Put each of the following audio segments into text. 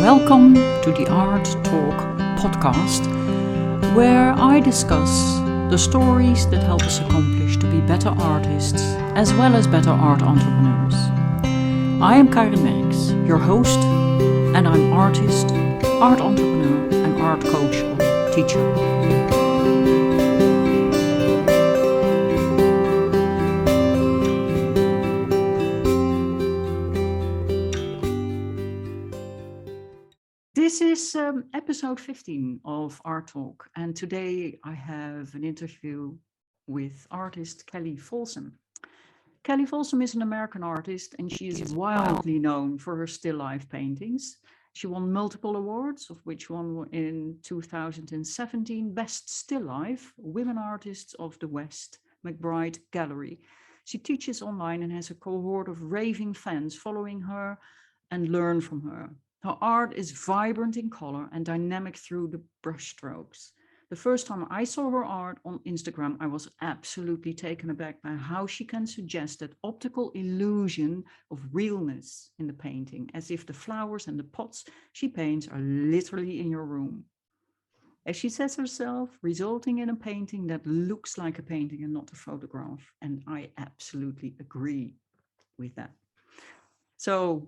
Welcome to the Art Talk podcast, where I discuss the stories that help us accomplish to be better artists as well as better art entrepreneurs. I am Karin Merks, your host, and I'm artist, art entrepreneur, and art coach or teacher. This is episode 15 of Art Talk, and today I have an interview with artist Kelli Folsom. Kelli Folsom is an American artist, and she is wildly known for her still life paintings. She won multiple awards, of which one in 2017, Best Still Life, Women Artists of the West, McBride Gallery. She teaches online and has a cohort of raving fans following her and learn from her. Her art is vibrant in color and dynamic through the brushstrokes. The first time I saw her art on Instagram, I was absolutely taken aback by how she can suggest that optical illusion of realness in the painting, as if the flowers and the pots she paints are literally in your room. As she says herself, resulting in a painting that looks like a painting and not a photograph. And I absolutely agree with that. So,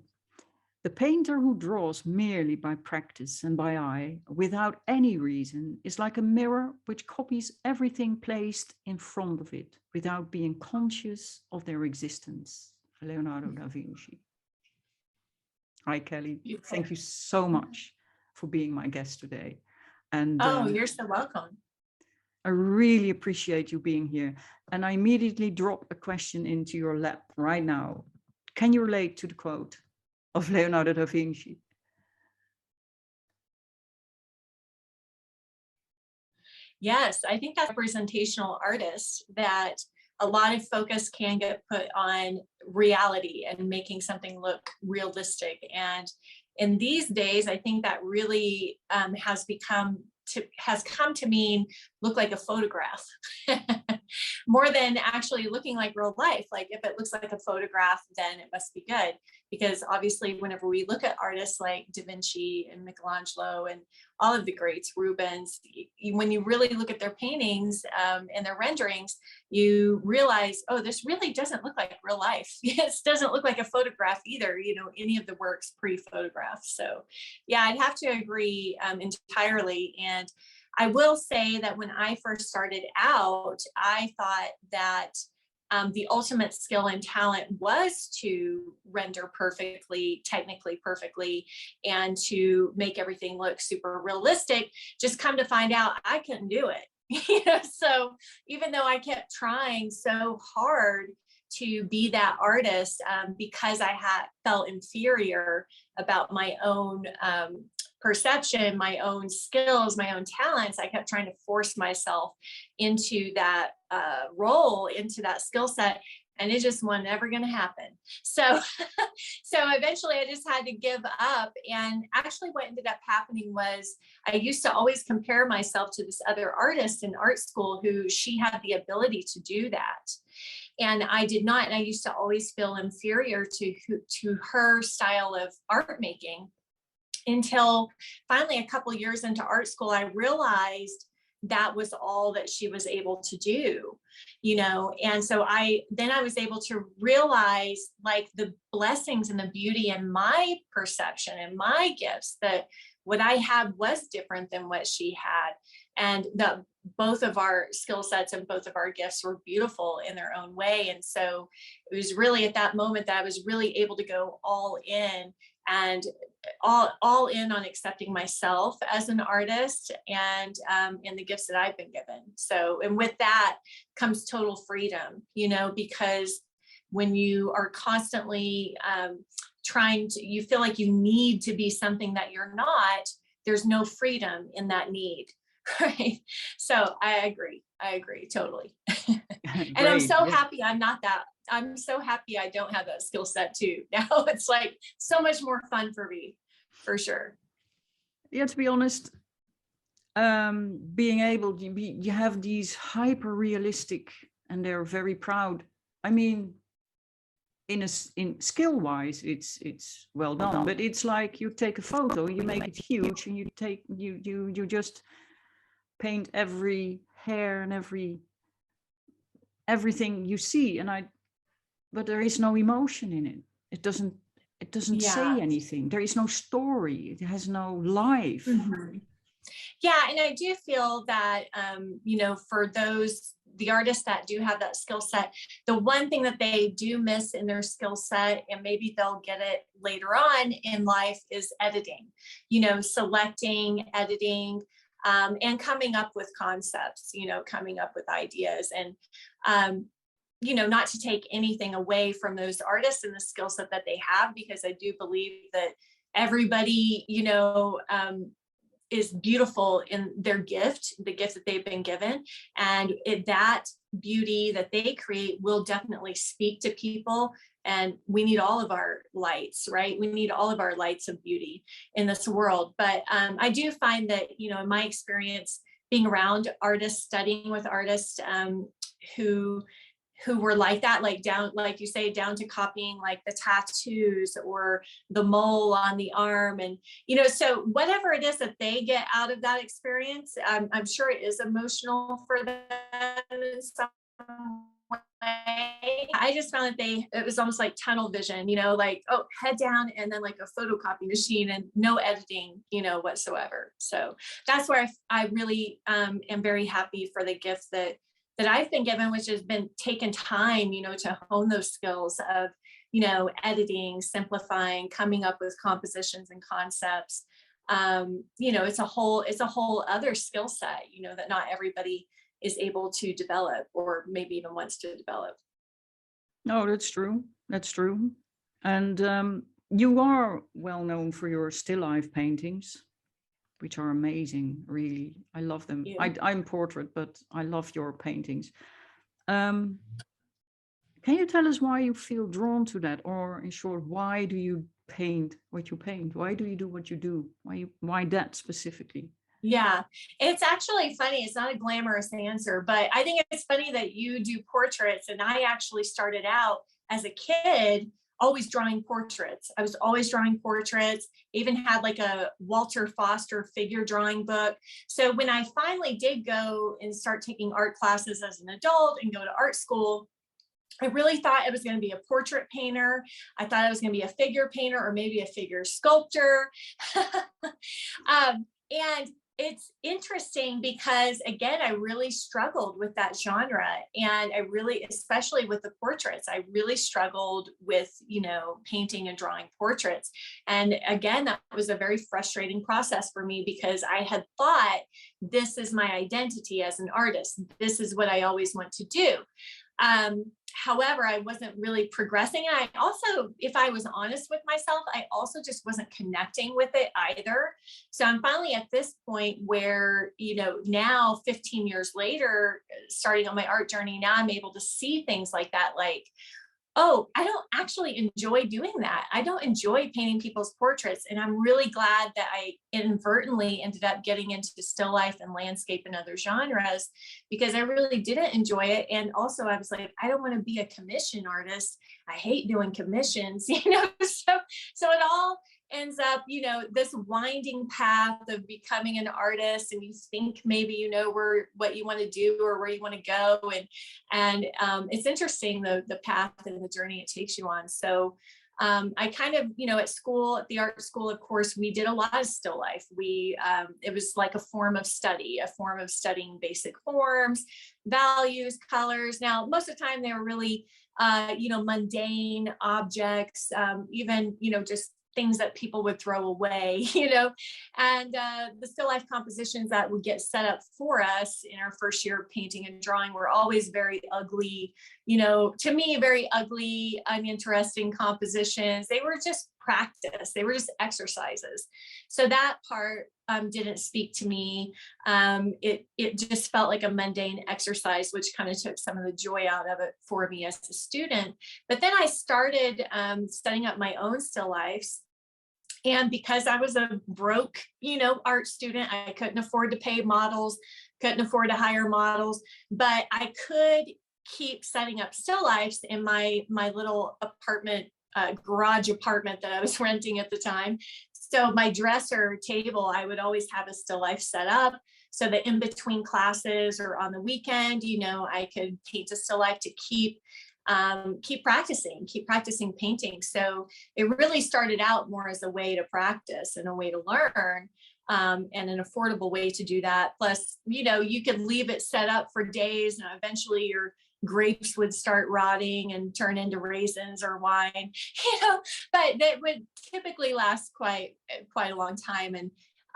the painter who draws merely by practice and by eye, without any reason, is like a mirror which copies everything placed in front of it, without being conscious of their existence. Leonardo da Vinci. Hi, Kelli. Thank you so much for being my guest today. And you're so welcome. I really appreciate you being here. And I immediately drop a question into your lap right now. Can you relate to the quote of Leonardo da Vinci? Yes, I think that's representational artists, that a lot of focus can get put on reality and making something look realistic. And in these days, I think that really has come to mean look like a photograph more than actually looking like real life. Like if it looks like a photograph, then it must be good. Because obviously, whenever we look at artists like Da Vinci and Michelangelo and all of the greats, Rubens, when you really look at their paintings and their renderings, you realize, oh, this really doesn't look like real life. It doesn't look like a photograph either, any of the works pre-photograph. So yeah, I'd have to agree entirely. And I will say that when I first started out, I thought that the ultimate skill and talent was to render perfectly, technically perfectly, and to make everything look super realistic. Just come to find out I couldn't do it. So even though I kept trying so hard to be that artist, because I felt inferior about my own perception, my own skills, my own talents, I kept trying to force myself into that role, into that skill set, and it just was never going to happen. So eventually I just had to give up. And actually what ended up happening was I used to always compare myself to this other artist in art school who she had the ability to do that. And I did not. And I used to always feel inferior to her style of art making, until finally a couple of years into art school, I realized that was all that she was able to do, and so I was able to realize like the blessings and the beauty in my perception and my gifts, that what I had was different than what she had, and that both of our skill sets and both of our gifts were beautiful in their own way. And so it was really at that moment that I was really able to go all in, and all in on accepting myself as an artist and the gifts that I've been given. So, and with that comes total freedom, because when you are constantly you feel like you need to be something that you're not, there's no freedom in that need. Right. So I agree totally. And I'm so happy I'm not that. I'm so happy I don't have that skill set too. Now it's like so much more fun for me, for sure. Yeah, to be honest, being able to you have these hyper realistic, and they're very proud. I mean, in skill wise, it's well done, but it's like you take a photo, you make it huge, and you just paint every hair and everything you see, but there is no emotion in it. It doesn't say anything. There is no story. It has no life. Mm-hmm. Yeah, and I do feel that, for the artists that do have that skill set, the one thing that they do miss in their skill set, and maybe they'll get it later on in life, is editing, selecting, editing, and coming up with concepts, coming up with ideas. And, not to take anything away from those artists and the skill set that they have, because I do believe that everybody, is beautiful in their gift, the gift that they've been given. And that beauty that they create will definitely speak to people. And we need all of our lights, right? We need all of our lights of beauty in this world. But I do find that, in my experience, being around artists, studying with artists who were like that, like down, like you say, down to copying like the tattoos or the mole on the arm. And, so whatever it is that they get out of that experience, I'm sure it is emotional for them in some way. I just found that it was almost like tunnel vision, like, oh, head down, and then like a photocopy machine and no editing, whatsoever. So that's where I really am very happy for the gifts that I've been given, which has been taken time, to hone those skills of, editing, simplifying, coming up with compositions and concepts. It's a whole other skill set, that not everybody is able to develop, or maybe even wants to develop. No, that's true. That's true. And you are well known for your still life paintings, which are amazing, really. I love them. I'm portrait, but I love your paintings. Can you tell us why you feel drawn to that? Or in short, why do you paint what you paint? Why do you do what you do? Why that specifically? Yeah, it's actually funny. It's not a glamorous answer, but I think it's funny that you do portraits. And I actually started out as a kid always drawing portraits. I was always drawing portraits, even had like a Walter Foster figure drawing book. So when I finally did go and start taking art classes as an adult and go to art school, I really thought I was going to be a portrait painter. I thought I was going to be a figure painter, or maybe a figure sculptor. And it's interesting because, again, I really struggled with that genre. And I really, especially with the portraits, I really struggled with, painting and drawing portraits. And again, that was a very frustrating process for me, because I had thought, this is my identity as an artist. This is what I always want to do. However, I wasn't really progressing. And I also, if I was honest with myself, I also just wasn't connecting with it either. So I'm finally at this point where, now 15 years later, starting on my art journey, now I'm able to see things like that, like, oh, I don't actually enjoy doing that. I don't enjoy painting people's portraits. And I'm really glad that I inadvertently ended up getting into still life and landscape and other genres, because I really didn't enjoy it. And also I was like, I don't want to be a commission artist. I hate doing commissions, so it all ends up, this winding path of becoming an artist, and you think maybe what you want to do or where you want to go, and it's interesting the path and the journey it takes you on. So I kind of, at school, at the art school, of course, we did a lot of still life. It was like a form of studying basic forms, values, colors. Now, most of the time they were really, mundane objects, even, just things that people would throw away, and the still life compositions that would get set up for us in our first year of painting and drawing were always very ugly, to me, very ugly, uninteresting compositions. They were just practice. They were just exercises. So that part didn't speak to me. It just felt like a mundane exercise, which kind of took some of the joy out of it for me as a student. But then I started studying up my own still lifes. And because I was a broke, art student, I couldn't afford to pay models, couldn't afford to hire models, but I could keep setting up still lifes in my little apartment, garage apartment that I was renting at the time. So my dresser table, I would always have a still life set up so that in between classes or on the weekend, I could paint a still life to keep practicing painting. So it really started out more as a way to practice and a way to learn, and an affordable way to do that. Plus, you could leave it set up for days and eventually your grapes would start rotting and turn into raisins or wine, but that would typically last quite a long time. And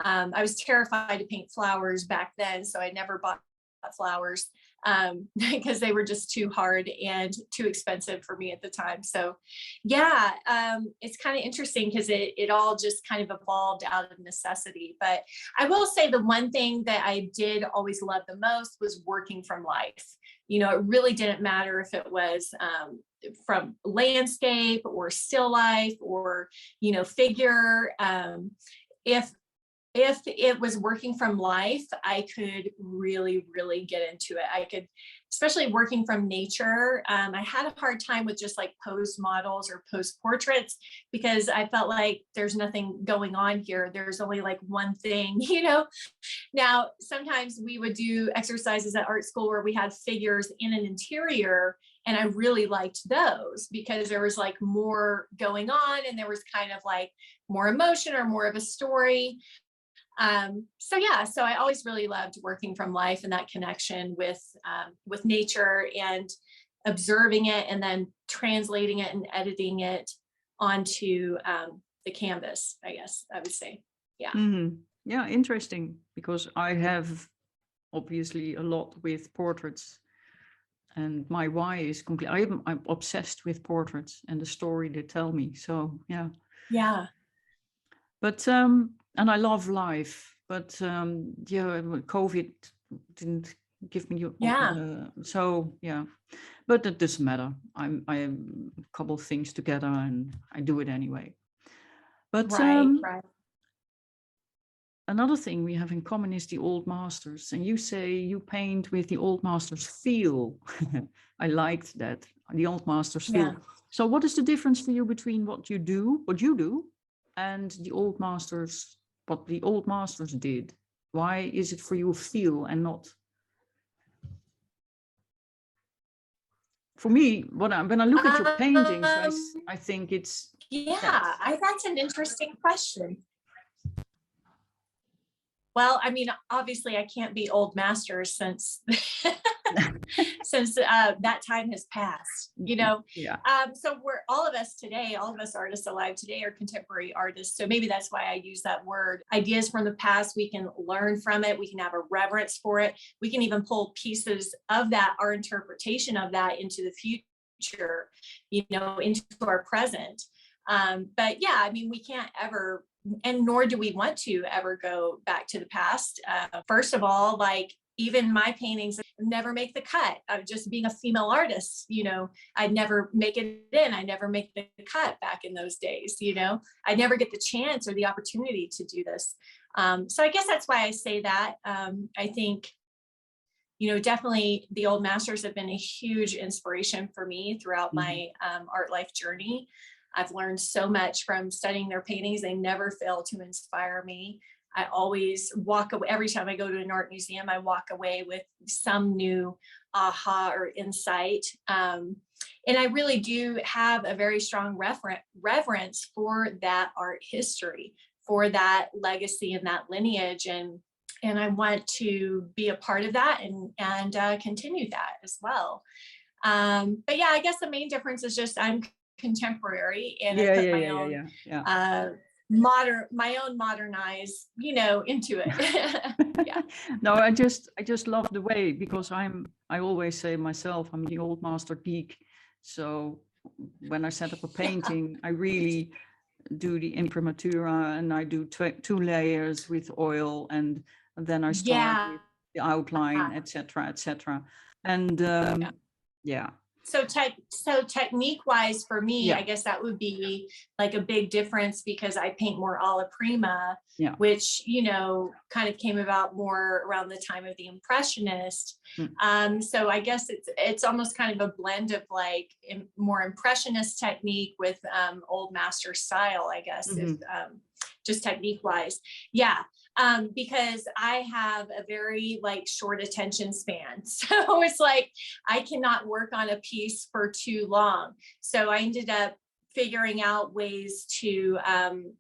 I was terrified to paint flowers back then, so I never bought flowers because they were just too hard and too expensive for me at the time. So yeah, it's kind of interesting because it all just kind of evolved out of necessity. But I will say the one thing that I did always love the most was working from life. It really didn't matter if it was from landscape or still life or, figure. If it was working from life, I could really, really get into it. I could, especially working from nature. I had a hard time with just like posed models or posed portraits because I felt like there's nothing going on here. There's only like one thing, Now, sometimes we would do exercises at art school where we had figures in an interior, and I really liked those because there was like more going on and there was kind of like more emotion or more of a story. So I always really loved working from life and that connection with nature and observing it and then translating it and editing it onto the canvas, I guess I would say. Yeah. Mm-hmm. Yeah, interesting, because I have obviously a lot with portraits, and my why is complete. I'm obsessed with portraits and the story they tell me. So yeah. Yeah. But and I love life, but COVID didn't give me so yeah. But it doesn't matter. I cobble things together and I do it anyway. But Right. Another thing we have in common is the old masters, and you say you paint with the old masters feel. I liked that, the old masters feel. Yeah. So what is the difference for you between what you do, and the old masters, what the old masters did? Why is it for you feel and not? For me, when I look at your paintings, I think it's... Yeah, that's an interesting question. Well, I mean, obviously I can't be old masters since since that time has passed, Yeah. So all of us artists alive today are contemporary artists. So maybe that's why I use that word. Ideas from the past, we can learn from it. We can have a reverence for it. We can even pull pieces of that, our interpretation of that, into the future, into our present. But yeah, I mean, we can't ever, and nor do we want to ever go back to the past. First of all, like even my paintings never make the cut. Just being a female artist, I'd never make it in. I never make the cut back in those days, I'd never get the chance or the opportunity to do this. So I guess that's why I say that. I think, definitely the old masters have been a huge inspiration for me throughout my art life journey. I've learned so much from studying their paintings. They never fail to inspire me. I always walk away, every time I go to an art museum, I walk away with some new aha or insight. And I really do have a very strong reverence for that art history, for that legacy and that lineage. And I want to be a part of that and continue that as well. But yeah, I guess the main difference is just I'm contemporary and I put my own modernized, into it. Yeah. No, I just love the way, because I always say myself, I'm the old master geek. So when I set up a painting, I really do the imprimatura, and I do 2 layers with oil, and then I start with the outline, etc. And yeah. So technique wise for me, Yeah. I guess that would be like a big difference because I paint more alla prima, Yeah. which, you know, kind of came about more around the time of the Impressionist. So I guess it's almost kind of a blend of like more Impressionist technique with old master style, I guess, if just technique wise. Yeah. Because I have a very like short attention span. So it's like, I cannot work on a piece for too long. So I ended up figuring out ways to,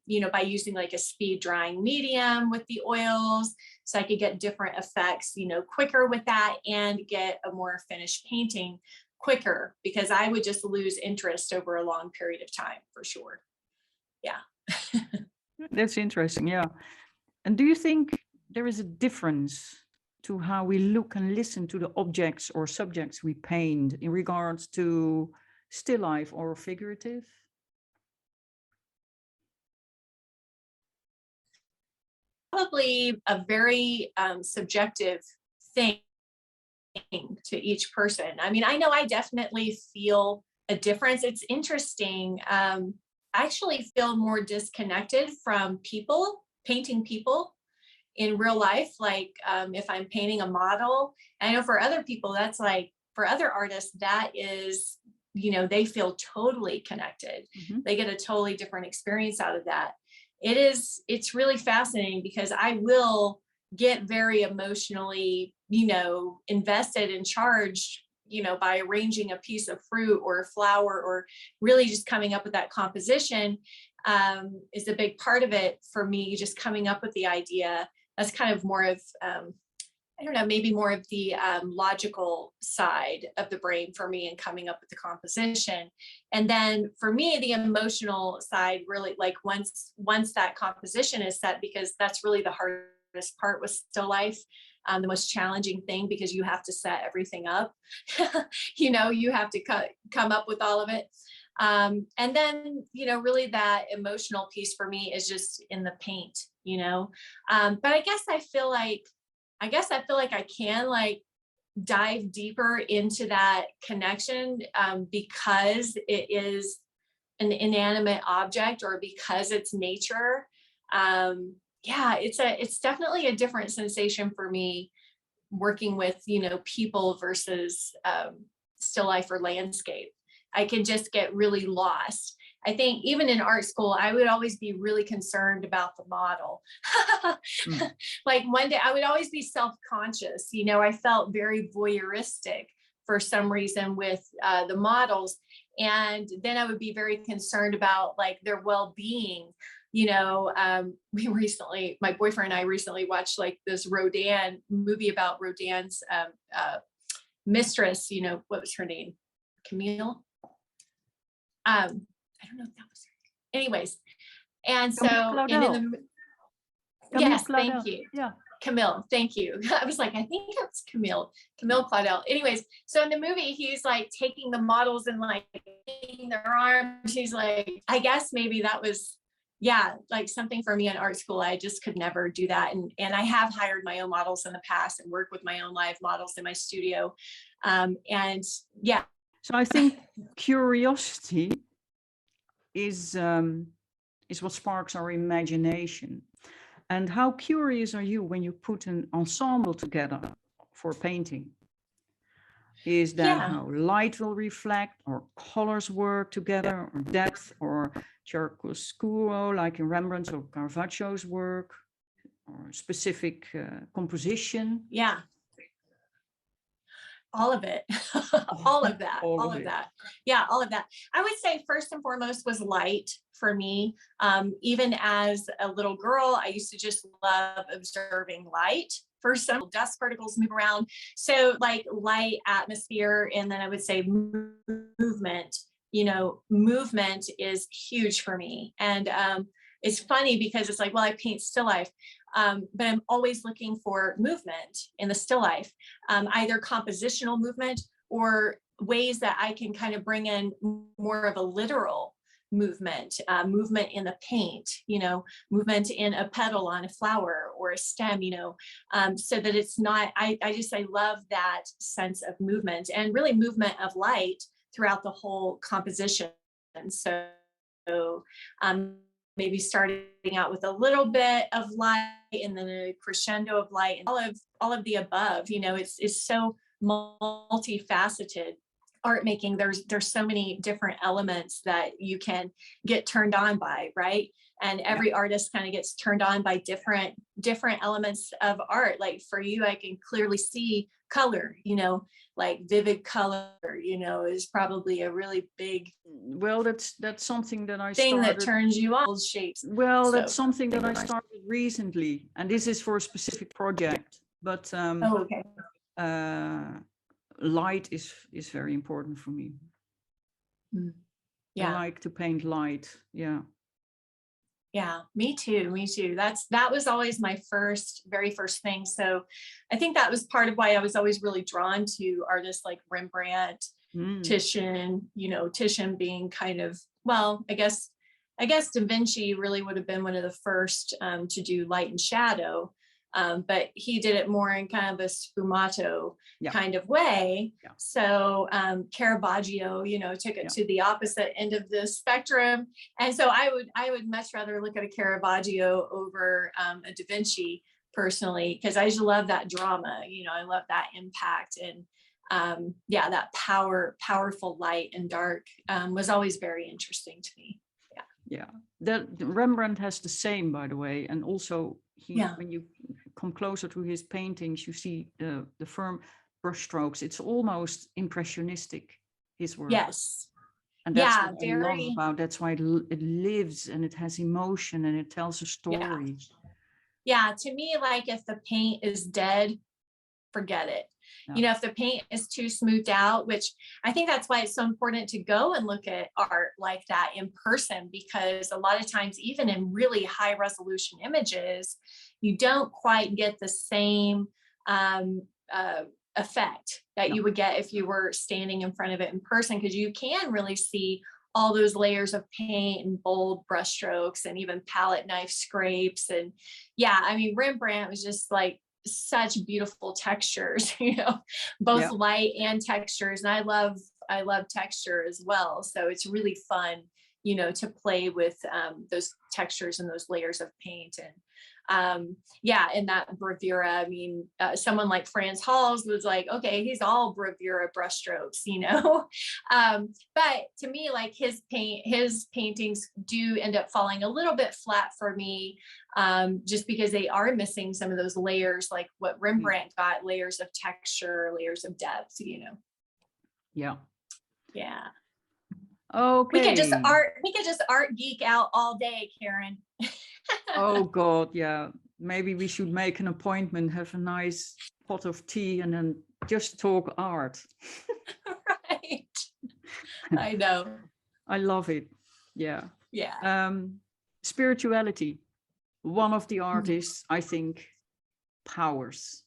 you know, by using like a speed drying medium with the oils, so I could get different effects, you know, quicker with that and get a more finished painting quicker, because I would just lose interest over a long period of time for sure. Yeah. That's interesting. Yeah. And do you think there is a difference to how we look and listen to the objects or subjects we paint in regards to still life or figurative? Probably a very subjective thing to each person. I mean, I know I definitely feel a difference. It's interesting. I actually feel more disconnected from people, painting people in real life. Like if I'm painting a model, I know for other people, that's like, for other artists, that is, you know, they feel totally connected. They get a totally different experience out of that. It's really fascinating because I will get very emotionally, you know, invested and charged, you know, by arranging a piece of fruit or a flower, or really just coming up with that composition is a big part of it for me, just coming up with the idea. That's kind of more of, I don't know, maybe more of the logical side of the brain for me, and coming up with the composition. And then for me, the emotional side, really, like once that composition is set, because that's really the hardest part with still life, the most challenging thing, because you have to set everything up. You know, you have to come up with all of it. And then, you know, really that emotional piece for me is just in the paint, you know. But I guess I feel like I can like dive deeper into that connection because it is an inanimate object, or because it's nature. Yeah, it's definitely a different sensation for me working with, you know, people versus still life or landscape. I can just get really lost. I think even in art school, I would always be really concerned about the model. Like one day I would always be self-conscious. You know, I felt very voyeuristic for some reason with the models. And then I would be very concerned about like their well-being. You know, my boyfriend and I recently watched like this Rodin movie about Rodin's mistress. You know, what was her name? Camille. I don't know if that was her. Anyways, and so and in the yes, thank you. Yeah. Camille, thank you. I was like, I think it's Camille Claudel. Anyways, so in the movie, he's like taking the models and like their arms. He's like, I guess maybe that was, yeah, like something for me in art school. I just could never do that. And I have hired my own models in the past and worked with my own live models in my studio. And yeah. So I think curiosity is what sparks our imagination. And how curious are you when you put an ensemble together for painting? Is that how light will reflect, or colors work together, or depth, or chiaroscuro, like in Rembrandt's or Caravaggio's work, or specific composition? Yeah. All of it. All of that. All of that. Yeah, all of that. I would say first and foremost was light for me. Even as a little girl, I used to just love observing light. First, some dust particles move around. So like light, atmosphere, and then I would say movement. You know, movement is huge for me. And it's funny because it's like, well, I paint still life. But I'm always looking for movement in the still life, either compositional movement or ways that I can kind of bring in more of a literal movement, movement in the paint, movement in a petal on a flower or a stem, so that it's not, I love that sense of movement and really movement of light throughout the whole composition. And so maybe starting out with a little bit of light and then a crescendo of light and all of the above, it's so multifaceted. Art making, there's so many different elements that you can get turned on by, right? And every artist kind of gets turned on by different elements of art. Like for you, I can clearly see color, like vivid color, is probably a really big, well, that's something that I thing started, that turns you on, shapes. well, that's something that I started recently, and this is for a specific project, but okay. Light is very important for me. Yeah. I like to paint light. Yeah, me too. That was always my very first thing. So I think that was part of why I was always really drawn to artists like Rembrandt, Titian, Titian being kind of, well, I guess Da Vinci really would have been one of the first to do light and shadow. But he did it more in kind of a sfumato kind of way. Yeah. So Caravaggio, took it to the opposite end of the spectrum. And so I would much rather look at a Caravaggio over a Da Vinci personally, because I just love that drama. I love that impact and that powerful light and dark was always very interesting to me. Yeah. That Rembrandt has the same, by the way, and also when you come closer to his paintings, you see the firm brushstrokes. It's almost impressionistic, his work. Yes. And that's what I love about. That's why it lives and it has emotion and it tells a story. Yeah. To me, like if the paint is dead, forget it. Yeah. If the paint is too smoothed out, which I think that's why it's so important to go and look at art like that in person, because a lot of times, even in really high resolution images, you don't quite get the same effect that you would get if you were standing in front of it in person, because you can really see all those layers of paint and bold brush strokes and even palette knife scrapes. And Rembrandt was just like such beautiful textures, both light and textures. And I love texture as well. So it's really fun, to play with those textures and those layers of paint. And in that bravura, someone like Frans Hals was like, okay, he's all bravura brushstrokes, but to me, like his paintings do end up falling a little bit flat for me, just because they are missing some of those layers, like what Rembrandt got, layers of texture, layers of depth, Yeah. Okay. We could just art geek out all day, Karen. Oh God, yeah. Maybe we should make an appointment, have a nice pot of tea, and then just talk art. Right. I know. I love it. Yeah. Yeah. Spirituality. One of the artists, I think, powers.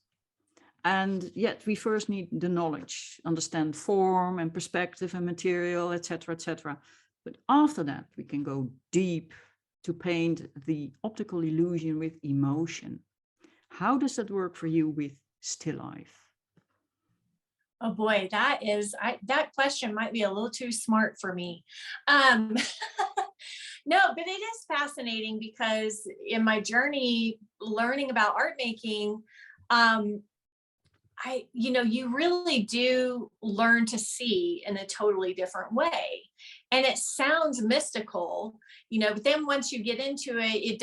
And yet we first need the knowledge, understand form and perspective and material, etc., etc. But after that, we can go deep to paint the optical illusion with emotion. How does that work for you with still life? Oh boy, that question might be a little too smart for me. No, but it is fascinating because in my journey learning about art making, you really do learn to see in a totally different way. And it sounds mystical, but then once you get into it, it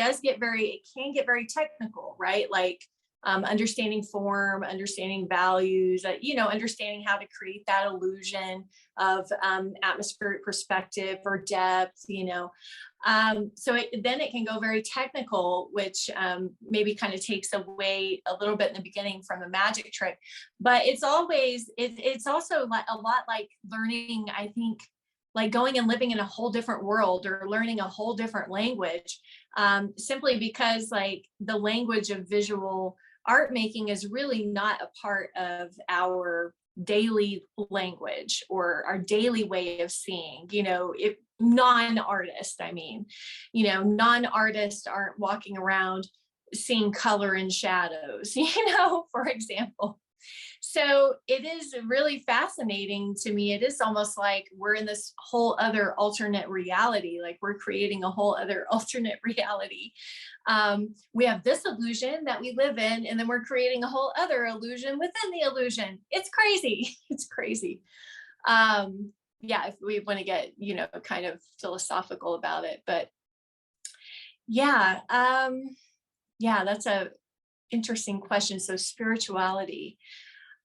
can get very technical, right? Like understanding form, understanding values, understanding how to create that illusion of atmospheric perspective or depth, so then it can go very technical, which maybe kind of takes away a little bit in the beginning from a magic trick. But it's also like a lot like learning, I think, like going and living in a whole different world or learning a whole different language, simply because like the language of visual art making is really not a part of our daily language or our daily way of seeing. non-artists, I mean, non-artists aren't walking around seeing color and shadows, for example. So it is really fascinating to me. It is almost like we're in this whole other alternate reality, like we're creating a whole other alternate reality. We have this illusion that we live in, and then we're creating a whole other illusion within the illusion. It's crazy. It's crazy. Yeah, if we want to get, kind of philosophical about it, but yeah, that's a interesting question. So spirituality.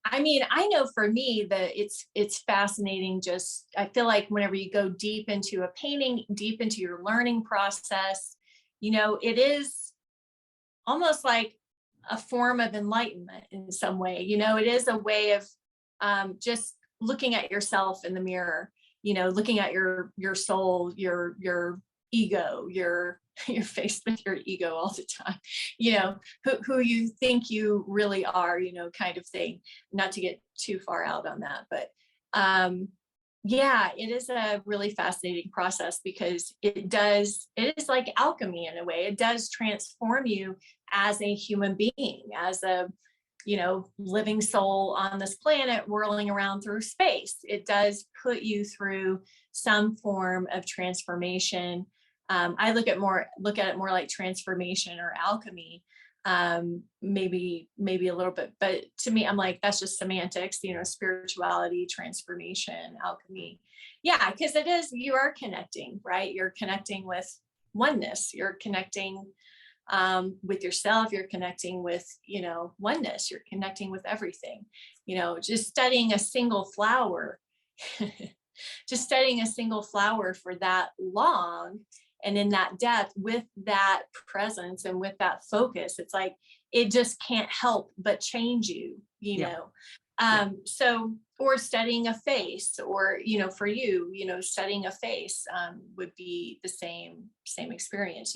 I mean, I know for me that it's fascinating. Just, I feel like whenever you go deep into a painting, deep into your learning process, it is almost like a form of enlightenment in some way. It is a way of just looking at yourself in the mirror, looking at your soul, your ego, you're faced with your ego all the time, who you think you really are, kind of thing. Not to get too far out on that, but yeah, it is a really fascinating process, because it is like alchemy in a way. It does transform you as a human being, as a living soul on this planet whirling around through space. It does put you through some form of transformation. I look at it more like transformation or alchemy, maybe a little bit, but to me, I'm like, that's just semantics, spirituality, transformation, alchemy. Yeah, because you are connecting, right? You're connecting with oneness. You're connecting with yourself. You're connecting with, oneness. You're connecting with everything. Just studying a single flower, for that long, and in that depth, with that presence and with that focus, it's like it just can't help but change you, So, or studying a face, or for you, studying a face would be the same experience.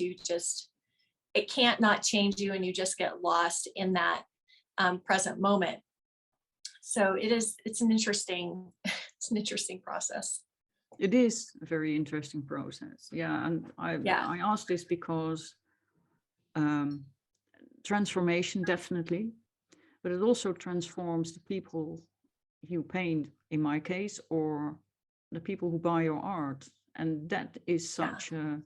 It can't not change you, and you just get lost in that present moment. So it's an interesting process. It is a very interesting process. Yeah. And I ask this because transformation, definitely, but it also transforms the people you paint, in my case, or the people who buy your art. And that is such a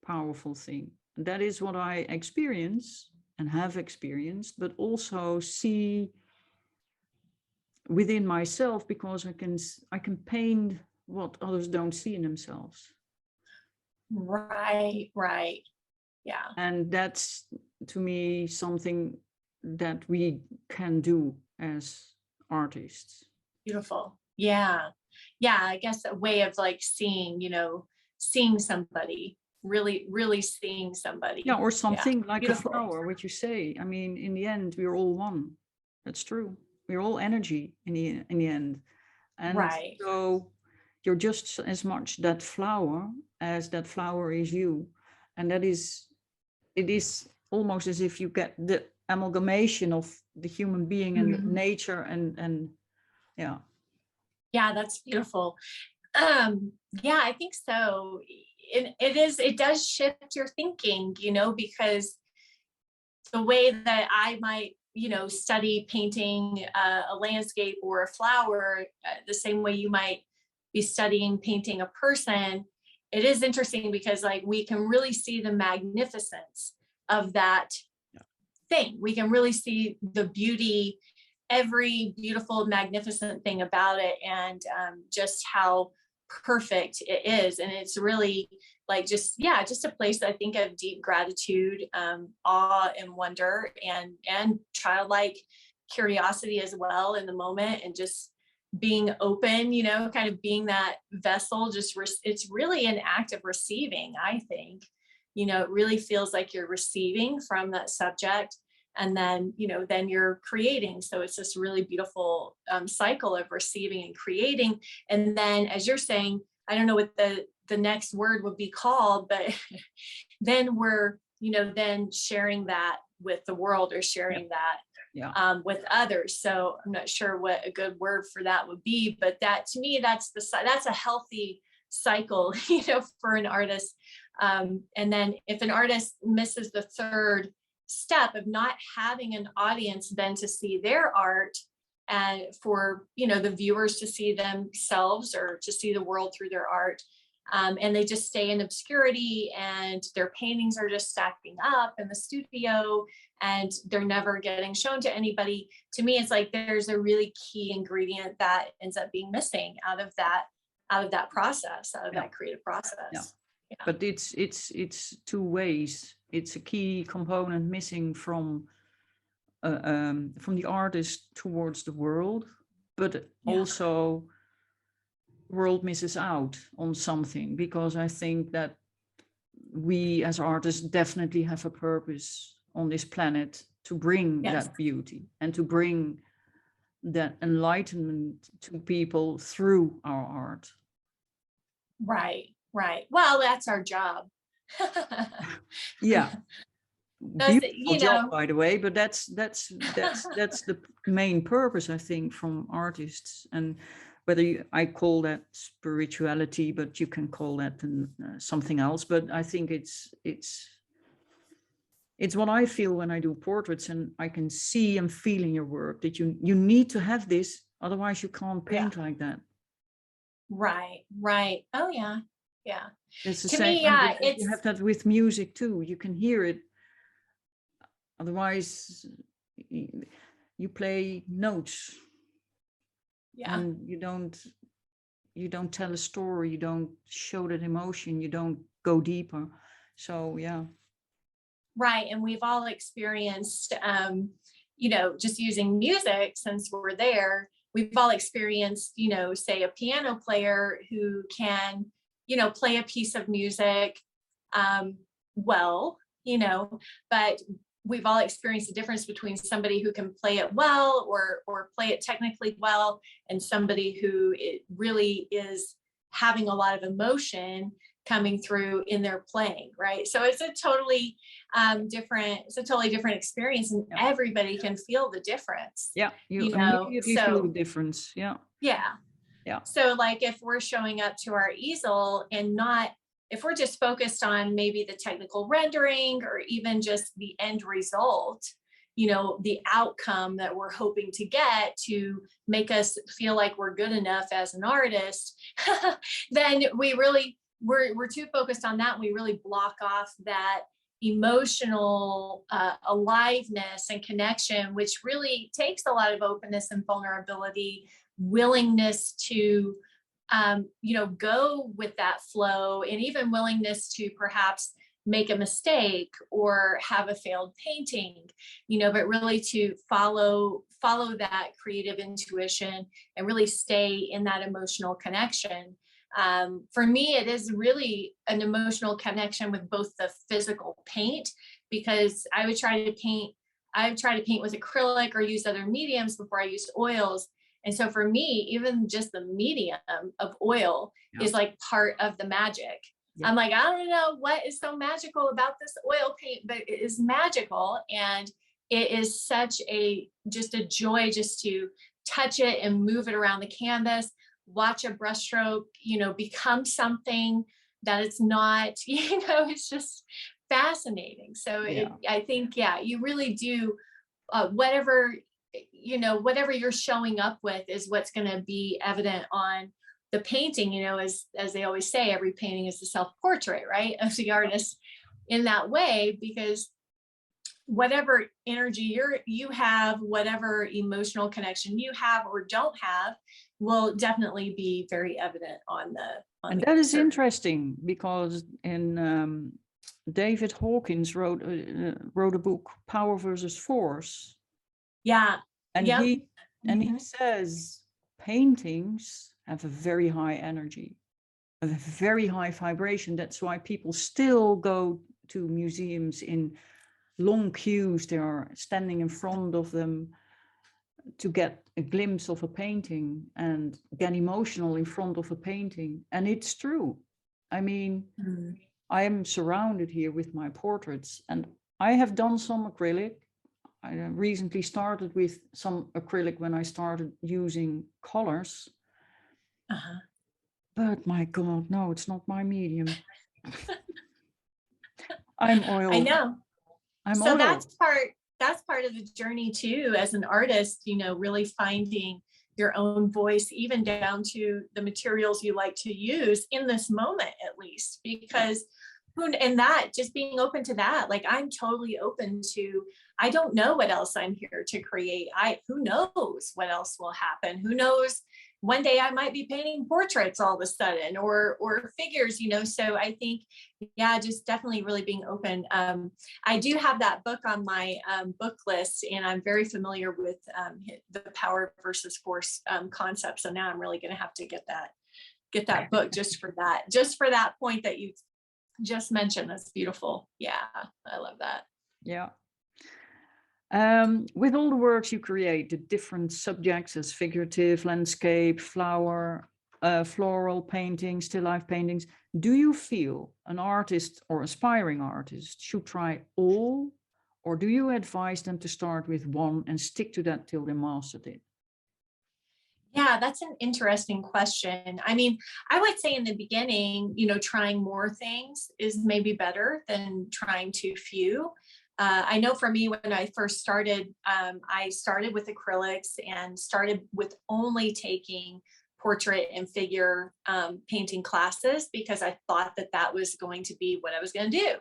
powerful thing. And that is what I experience and have experienced, but also see within myself, because I can paint what others don't see in themselves. Right. Yeah. And that's, to me, something that we can do as artists. Beautiful. Yeah. I guess a way of like seeing somebody, really seeing somebody. Yeah, or something like Beautiful. A flower, what you say. I mean, in the end, we're all one. That's true. We're all energy in the end. And right. So you're just as much that flower as that flower is you. And it is almost as if you get the amalgamation of the human being and nature and yeah. Yeah, that's beautiful. Yeah, I think so. It does shift your thinking, because the way that I might, study painting a landscape or a flower, the same way you might be studying painting a person, it is interesting because like we can really see the magnificence of that thing. We can really see the beauty, every beautiful, magnificent thing about it, and just how perfect it is. And it's really like just a place, I think, of deep gratitude, awe and wonder, and childlike curiosity as well in the moment, and just being open, kind of being that vessel. It's really an act of receiving, I think. It really feels like you're receiving from that subject, and then then you're creating. So it's this really beautiful cycle of receiving and creating. And then, as you're saying, I don't know what the next word would be called, but then we're then sharing that with the world, or sharing that with others. So I'm not sure what a good word for that would be, but that, to me, that's a healthy cycle, for an artist. And then if an artist misses the third step of not having an audience then to see their art, and for the viewers to see themselves or to see the world through their art, and they just stay in obscurity and their paintings are just stacking up in the studio and they're never getting shown to anybody, to me it's like there's a really key ingredient that ends up being missing out of that process, out of that creative process. Yeah. But it's two ways. It's a key component missing from the artist towards the world, but also world misses out on something, because I think that we as artists definitely have a purpose on this planet to bring that beauty and to bring that enlightenment to people through our art. Right. Well, that's our job. Yeah. Beautiful job, by the way, but that's the main purpose, I think, from artists. And whether I call that spirituality, but you can call that something else. But I think it's what I feel when I do portraits, and I can see and feel in your work that you need to have this, otherwise you can't paint like that. Right. Oh yeah. It's the same. You have that with music too. You can hear it. Otherwise, you play notes, and you don't tell a story. You don't show that emotion. You don't go deeper. So yeah. Right, and we've all experienced, just using music since we're there. We've all experienced, say a piano player who can, play a piece of music well, but we've all experienced the difference between somebody who can play it well or play it technically well, and somebody who it really is having a lot of emotion coming through in their playing, right? So it's a totally different experience, and everybody can feel the difference. Yeah, you immediately feel the difference. Yeah. So like if we're showing up to our easel and if we're just focused on maybe the technical rendering or even just the end result, the outcome that we're hoping to get to make us feel like we're good enough as an artist, then we're too focused on that. And we really block off that emotional aliveness and connection, which really takes a lot of openness and vulnerability, willingness to go with that flow, and even willingness to perhaps make a mistake or have a failed painting, but really to follow that creative intuition and really stay in that emotional connection. For me, it is really an emotional connection with both the physical paint, because I would try to paint with acrylic or use other mediums before I used oils. And so for me, even just the medium of oil is like part of the magic. Yeah. I'm like, I don't know what is so magical about this oil paint, but it is magical. And it is such just a joy just to touch it and move it around the canvas, watch a brushstroke, become something that it's not, it's just fascinating. So I think, you really do whatever you're showing up with is what's going to be evident on the painting. As they always say, every painting is a self-portrait, right, of the artist in that way, because whatever energy you have, whatever emotional connection you have or don't have, will definitely be very evident on the. And that is interesting, because in David Hawkins wrote a book, Power versus Force. Yeah. And he says paintings have a very high energy, a very high vibration. That's why people still go to museums in long queues. They are standing in front of them to get a glimpse of a painting and get emotional in front of a painting. And it's true. I mean, I am surrounded here with my portraits, and I have done some acrylic. I recently started with some acrylic when I started using colors. But my God, no, it's not my medium. I'm I oil. know. I'm So oil. that's part of the journey too, as an artist, really finding your own voice, even down to the materials you like to use in this moment, at least, because and that, just being open to that, like, I'm totally open to, I don't know what else I'm here to create. Who knows what else will happen? Who knows, one day I might be painting portraits all of a sudden, or figures, so I think, yeah, just definitely really being open. I do have that book on my book list, and I'm very familiar with the power versus force concept. So now I'm really going to have to get that book just for that point that you just mentioned. That's beautiful. Yeah, I love that. Yeah. With all the works you create, the different subjects as figurative, landscape, flower, floral paintings, still life paintings, do you feel an artist or aspiring artist should try all, or do you advise them to start with one and stick to that till they mastered it? Yeah, that's an interesting question. I mean, I would say in the beginning, trying more things is maybe better than trying too few. I know for me, when I first started, I started with acrylics and started with only taking portrait and figure painting classes, because I thought that was going to be what I was going to do.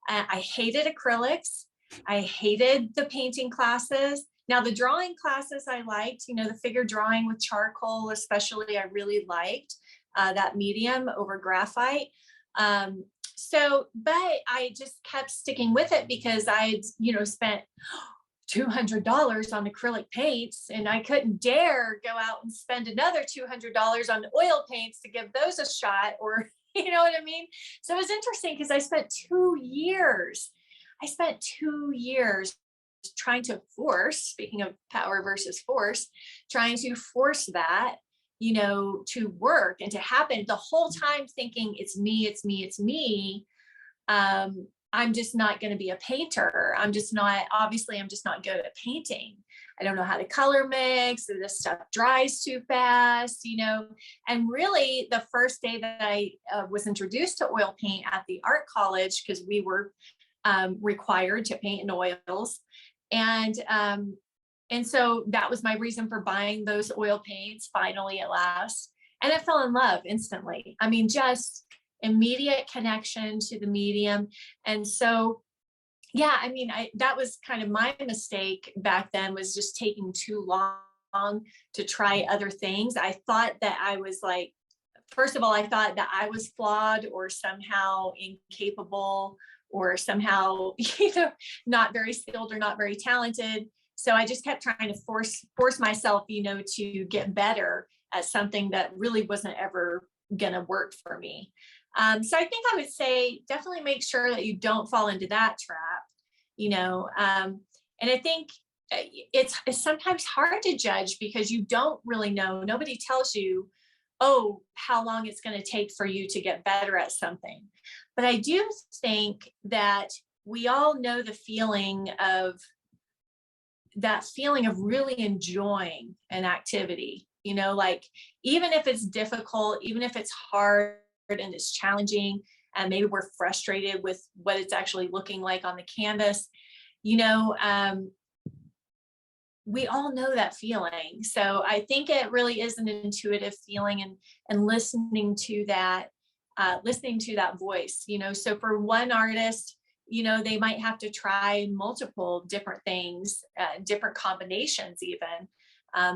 I hated acrylics. I hated the painting classes. Now, the drawing classes I liked, the figure drawing with charcoal, especially, I really liked that medium over graphite. But I just kept sticking with it because I'd, spent $200 on acrylic paints, and I couldn't dare go out and spend another $200 on oil paints to give those a shot, or, you know what I mean? So it was interesting because I spent 2 years trying to force, speaking of power versus force, trying to force that, to work and to happen, the whole time thinking it's me, it's me, it's me. I'm just not going to be a painter. I'm just not good at painting. I don't know how to color mix. This stuff dries too fast, And really, the first day that I was introduced to oil paint at the art college, because we were required to paint in oils. And so that was my reason for buying those oil paints finally, at last. And I fell in love instantly. I mean, just immediate connection to the medium. And so, yeah, I mean, that was kind of my mistake back then, was just taking too long to try other things. I thought that I was like, first of all, I thought that I was flawed or somehow incapable, or somehow, not very skilled or not very talented. So I just kept trying to force myself, to get better at something that really wasn't ever going to work for me. So I think I would say definitely make sure that you don't fall into that trap, and I think it's sometimes hard to judge because you don't really know. Nobody tells you, oh, how long it's going to take for you to get better at something. But I do think that we all know the feeling of really enjoying an activity, like, even if it's difficult, even if it's hard and it's challenging, and maybe we're frustrated with what it's actually looking like on the canvas, we all know that feeling. So I think it really is an intuitive feeling, and listening to that voice, so for one artist, they might have to try multiple different things, different combinations even,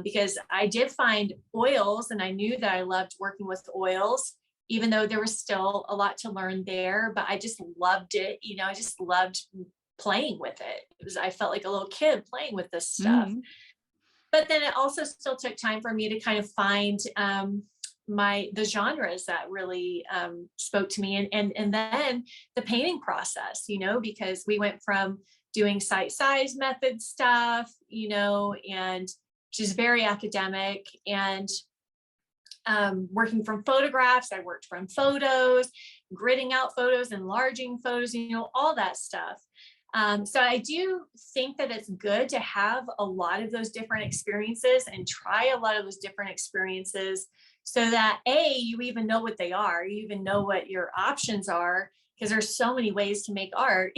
because I did find oils, and I knew that I loved working with oils, even though there was still a lot to learn there, but I just loved it. I just loved playing with it. I felt like a little kid playing with this stuff. Mm-hmm. But then it also still took time for me to kind of find the genres that really spoke to me, and then the painting process, because we went from doing site size method stuff, and which is very academic, and working from photographs. I worked from photos, gridding out photos, enlarging photos, all that stuff. So I do think that it's good to have a lot of those different experiences and try a lot of those different experiences so that you even know what they are, you even know what your options are, because there's so many ways to make art,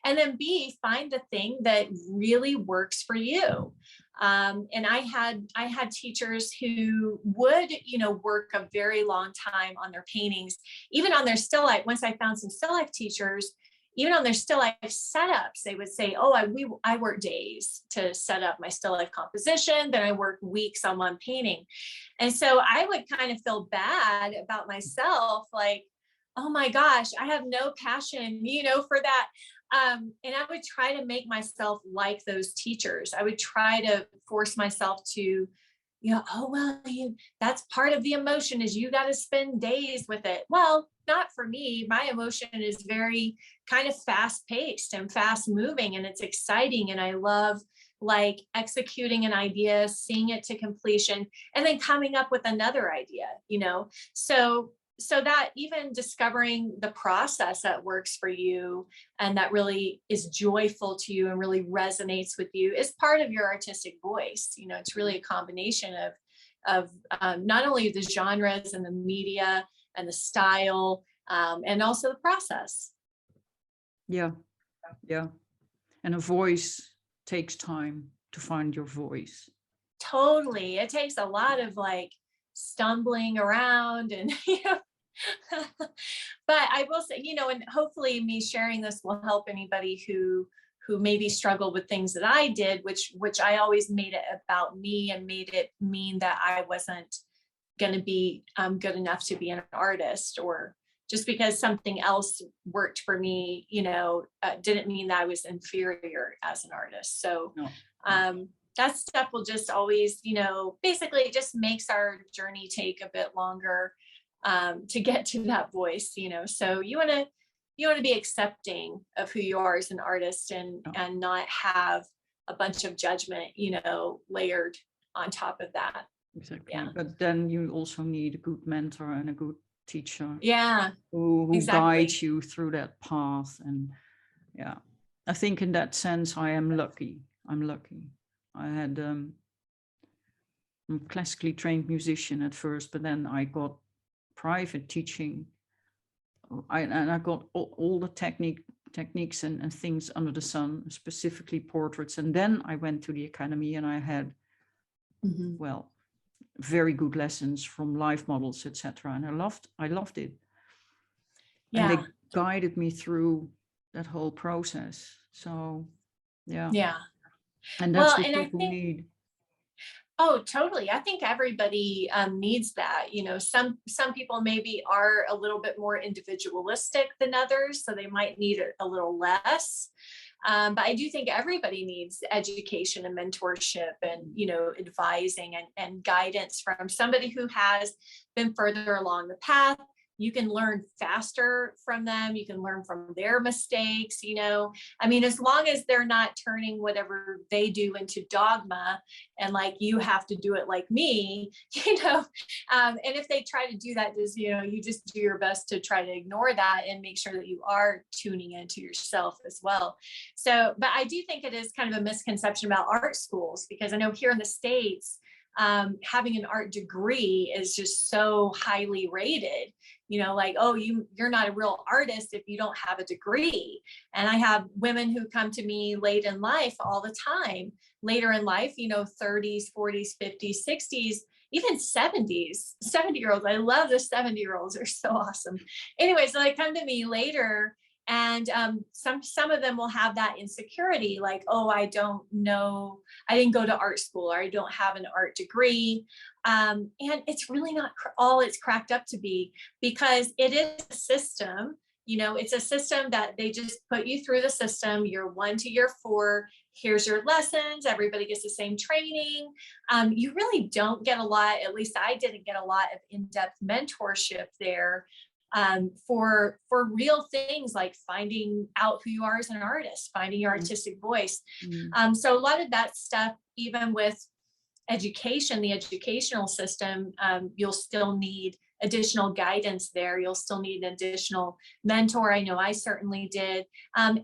and then B, find the thing that really works for you. And I had teachers who would, work a very long time on their paintings, even on their still life. Once I found some still life teachers, even on their still life setups, they would say, oh, I work days to set up my still life composition, then I work weeks on one painting. And so I would kind of feel bad about myself, like, oh my gosh, I have no passion, for that. And I would try to make myself like those teachers. I would try to force myself to, oh, well, that's part of the emotion, is you got to spend days with it. Well, not for me. My emotion is very kind of fast paced and fast moving, and it's exciting. And I love like executing an idea, seeing it to completion, and then coming up with another idea, so that even discovering the process that works for you and that really is joyful to you and really resonates with you is part of your artistic voice. It's really a combination of not only the genres and the media and the style, and also the process. Yeah. And a voice takes time to find your voice. Totally. It takes a lot of like stumbling around and, but I will say, and hopefully me sharing this will help anybody who maybe struggled with things that I did, which I always made it about me and made it mean that I wasn't going to be good enough to be an artist, or just because something else worked for me, didn't mean that I was inferior as an artist. So no. That stuff will just always, basically it just makes our journey take a bit longer to get to that voice, so you want to be accepting of who you are as an artist and not have a bunch of judgment, layered on top of that. Exactly. Yeah. But then you also need a good mentor and a good teacher. Yeah. Who exactly. guides you through that path. And yeah, I think in that sense, I am lucky. I had I'm a classically trained musician at first, but then I got private teaching. I got all the techniques and things under the sun, specifically portraits. And then I went to the academy and I had, very good lessons from live models, etc. And I loved it. Yeah. And they guided me through that whole process. So, yeah. Yeah. And that's what people need. Oh, totally. I think everybody needs that. Some people maybe are a little bit more individualistic than others, so they might need it a little less. But I do think everybody needs education and mentorship and, advising and guidance from somebody who has been further along the path. You can learn faster from them. You can learn from their mistakes, as long as they're not turning whatever they do into dogma and like, you have to do it like me, and if they try to do that, just, you just do your best to try to ignore that and make sure that you are tuning into yourself as well. So, but I do think it is kind of a misconception about art schools, because I know here in the States, having an art degree is just so highly rated, like, oh, you're not a real artist if you don't have a degree. And I have women who come to me late in life all the time, later in life, 30s, 40s, 50s, 60s, even 70s, 70-year-olds. I love the 70-year-olds. They're so awesome. Anyway, so they come to me later, and some of them will have that insecurity, like, oh, I don't know, I didn't go to art school, or I don't have an art degree. And it's really not all it's cracked up to be, because it is a system. It's a system that they just put you through the system, year 1 to year 4. Here's your lessons. Everybody gets the same training. You really don't get a lot, at least I didn't get a lot of in-depth mentorship there. For real things like finding out who you are as an artist, finding your artistic voice. So a lot of that stuff, even with education, the educational system, you'll still need additional guidance there. You'll still need an additional mentor. I know I certainly did. And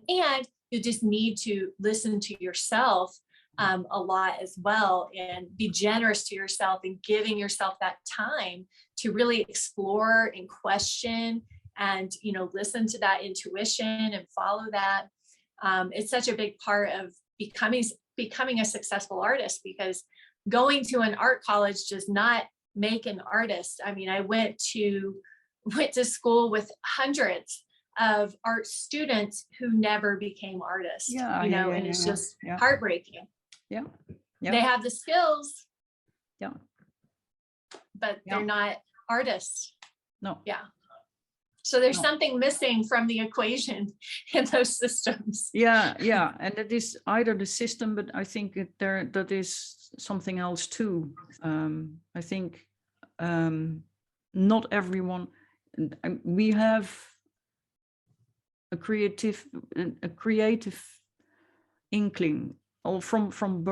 you just need to listen to yourself a lot as well, and be generous to yourself and giving yourself that time to really explore and question and, listen to that intuition and follow that. It's such a big part of becoming a successful artist, because going to an art college does not make an artist. I mean, I went to school with hundreds of art students who never became artists, and it's just heartbreaking. Yeah. They have the skills, yeah, but they're not artists. No. Yeah. So there's something missing from the equation in those systems. Yeah. And that is either the system, but I think that is something else too. I think not everyone. We have a creative inkling, or from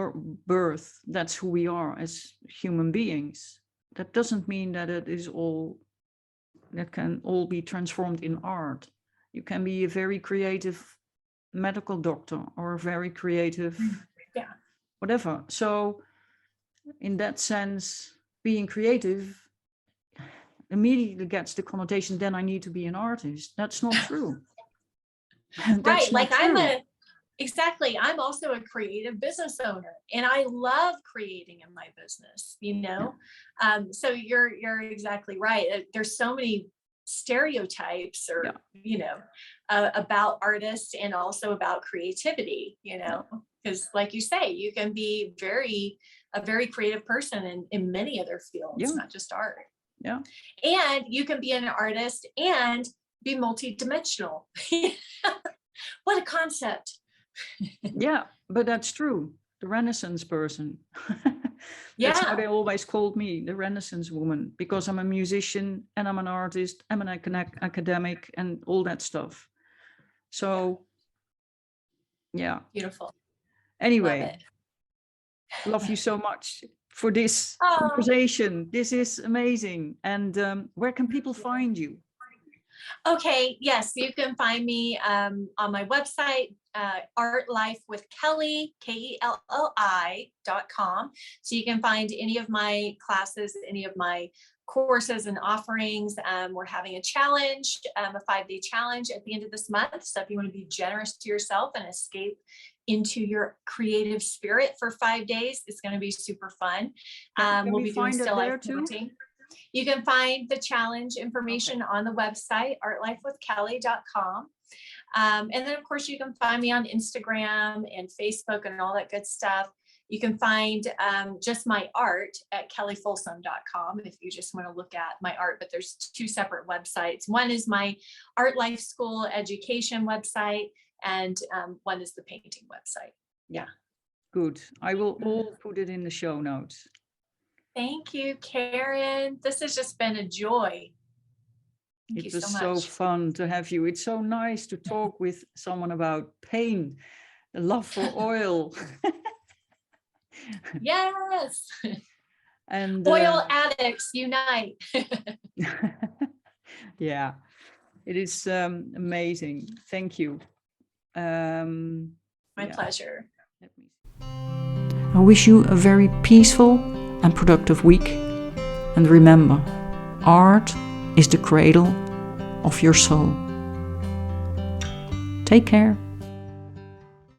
birth. That's who we are as human beings. That doesn't mean that that can all be transformed in art. You can be a very creative medical doctor or a very creative whatever. So in that sense, being creative immediately gets the connotation, then I need to be an artist. That's not true. Right. Like I'm also a creative business owner, and I love creating in my business, so you're exactly right. There's so many stereotypes about artists, and also about creativity, because like you say, you can be a very creative person in many other fields, not just art. Yeah. And you can be an artist and be multidimensional. What a concept. Yeah, but that's true. The Renaissance person. That's how they always called me, the Renaissance woman, because I'm a musician and I'm an artist, I'm an academic and all that stuff. So, yeah. Beautiful. Anyway, love you so much for this conversation. This is amazing. And where can people find you? Okay, yes, you can find me on my website, Art Life with Kelli, KELLI.com. So you can find any of my classes, any of my courses and offerings. We're having a challenge, a 5-day challenge at the end of this month. So if you want to be generous to yourself and escape into your creative spirit for 5 days, it's going to be super fun. We'll be doing still life painting. You can find the challenge information on the website, artlifewithkelli.com. And then, of course, you can find me on Instagram and Facebook and all that good stuff. You can find just my art at kellifolsom.com if you just want to look at my art. But there's 2 separate websites. One is my Art Life School education website, and one is the painting website. Yeah. Good. I will all put it in the show notes. Thank you, Karen. This has just been a joy. Thank you so much. It was so fun to have you. It's so nice to talk with someone about pain, the love for oil. Yes. And oil addicts unite. Yeah, it is amazing. Thank you. My pleasure. I wish you a very peaceful and productive week. And remember, art is the cradle of your soul. Take care.